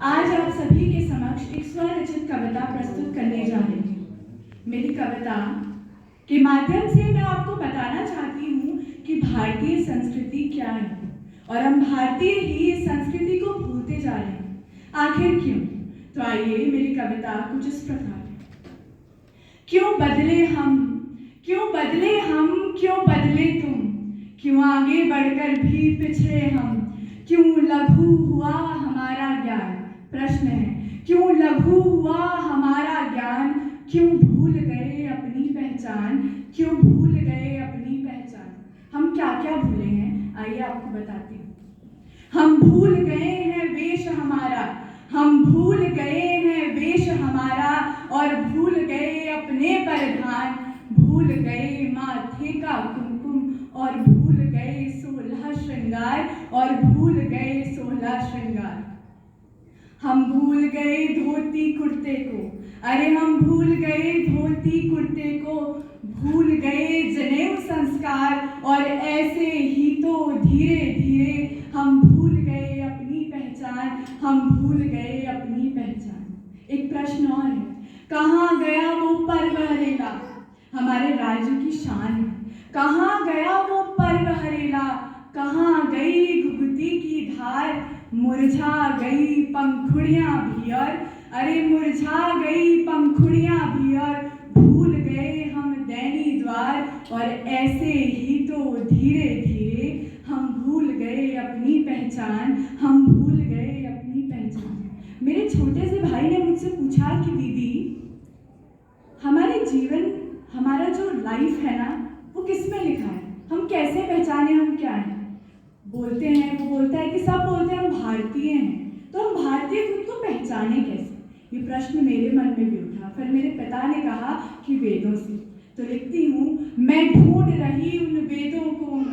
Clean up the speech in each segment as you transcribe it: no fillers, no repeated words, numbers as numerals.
आज आप सभी के समक्ष एक स्वरचित कविता प्रस्तुत करने जा रही हूँ। मेरी कविता के माध्यम से मैं आपको बताना चाहती हूँ कि भारतीय संस्कृति क्या है और हम भारतीय ही इस संस्कृति को भूलते जा रहे हैं। आखिर क्यों? तो आइए मेरी कविता कुछ इस प्रकार है। क्यों बदले हम, क्यों बदले हम, क्यों बदले तुम, क्यों आगे बढ़कर भी पिछड़े हम, क्यों लघु हुआ हमारा ज्ञान। प्रश्न है, क्यों लघु हुआ हमारा ज्ञान, क्यों भूल गए अपनी पहचान, क्यों भूल गए अपनी पहचान। हम क्या क्या भूले हैं, आइए आपको बताती हूँ। हम भूल गए हैं वेश हमारा, हम भूल गए हैं वेश हमारा, और भूल गए अपने परिधान, भूल गए माथे का कुमकुम, और भूल गए 16 श्रृंगार, और भूल गए 16 श्रृंगार। हम भूल गए धोती कुर्ते को, अरे हम भूल गए धोती कुर्ते को, भूल गए जनेऊ संस्कार, और ऐसे ही तो धीरे धीरे हम भूल गए अपनी पहचान, हम भूल गए अपनी पहचान। एक प्रश्न और है, कहाँ गया वो पर्व हरेला, हमारे राज्य की शान है। कहाँ गया वो पर्व हरेला, कहाँ गई घुघुती की धार, मुरझा गई पंखुड़ियां भी और, अरे मुरझा गई पंखुड़ियां भी और, भूल गए हम दैनी द्वार, और ऐसे ही तो धीरे धीरे हम भूल गए अपनी पहचान, हम भूल गए अपनी पहचान। मेरे छोटे से भाई ने मुझसे पूछा कि दीदी, हमारे जीवन, हमारा जो लाइफ है ना, वो किस में लिखा है, हम कैसे पहचाने हम क्या हैं। बोलते हैं, वो बोलता है कि सब बोलते हैं हम भारतीय हैं, तो हम भारतीय खुद को पहचाने कैसे। ये प्रश्न मेरे मन में भी उठा। फिर मेरे पिता ने कहा कि वेदों से। तो लिखती हूँ, मैं ढूंढ रही उन वेदों को हूँ,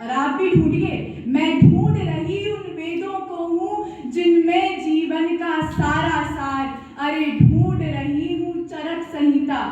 और आप भी ढूंढिए, मैं ढूंढ रही उन वेदों को हूँ, जिनमें जीवन का सारा सार, अरे ढूंढ रही हूँ चरक संहिता।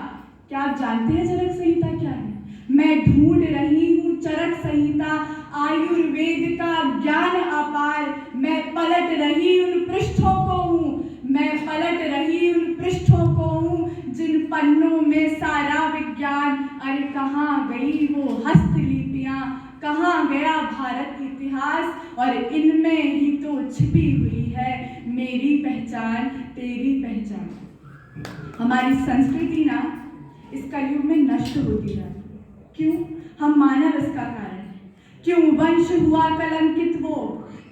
क्या आप जानते हैं चरक संहिता क्या है? मैं ढूंढ रही हूँ चरक संहिता, आयुर्वेद का ज्ञान अपार, मैं पलट रही उन पृष्ठों को हूँ, मैं पलट रही उन पृष्ठों को हूँ, जिन पन्नों में सारा विज्ञान, अरे कहाँ गई वो हस्तलिपियाँ, कहाँ गया भारत इतिहास, और इनमें ही तो छिपी हुई है मेरी पहचान, तेरी पहचान। हमारी संस्कृति ना इस कलयुग में नष्ट होती है। क्यों? हम मानव इसका कारण है। क्यों वंश हुआ कलंकित वो,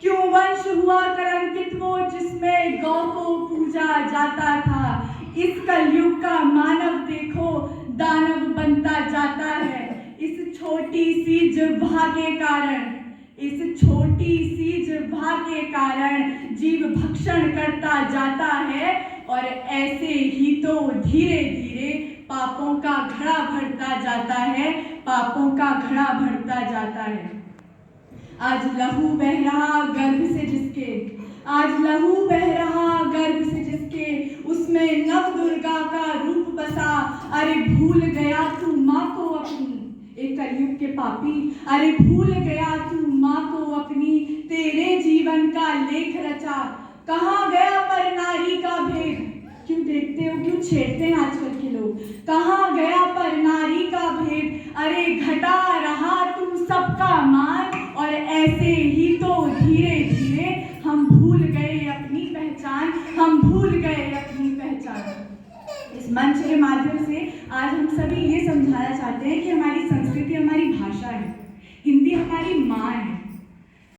क्यों वंश हुआ कलंकित वो, जिसमें गौ को पूजा जाता था। इस कलयुग का मानव देखो दानव बनता जाता है, इस छोटी सी जिह्वा के कारण, इस छोटी सी जिह्वा के कारण जीव भक्षण करता जाता है, और ऐसे ही तो धीरे धीरे पापों का घड़ा भरता जाता है, पापों का घड़ा भरता जाता है। आज लहू बह रहा गर्भ से जिसके, आज लहू बह रहा गर्भ से जिसके, उसमें नव दुर्गा का रूप बसा, अरे भूल गया तू माँ को अपनी। एक कलयुग के पापी, अरे भूल गया तू माँ को अपनी, तेरे जीवन का लेख रचा। कहाँ गया पर नारी का भेद, क्यों देखते हो, क्यों छेड़ते हैं आजकल के लोग। कहाँ गया पर नारी का भेद, अरे घटा रहा तू सबका मान, और ऐसे ही तो धीरे धीरे हम भूल गए अपनी पहचान, हम भूल गए अपनी पहचान। इस मंच के माध्यम से आज हम सभी ये समझाना चाहते हैं कि हमारी संस्कृति हमारी भाषा है, हिंदी हमारी माँ है,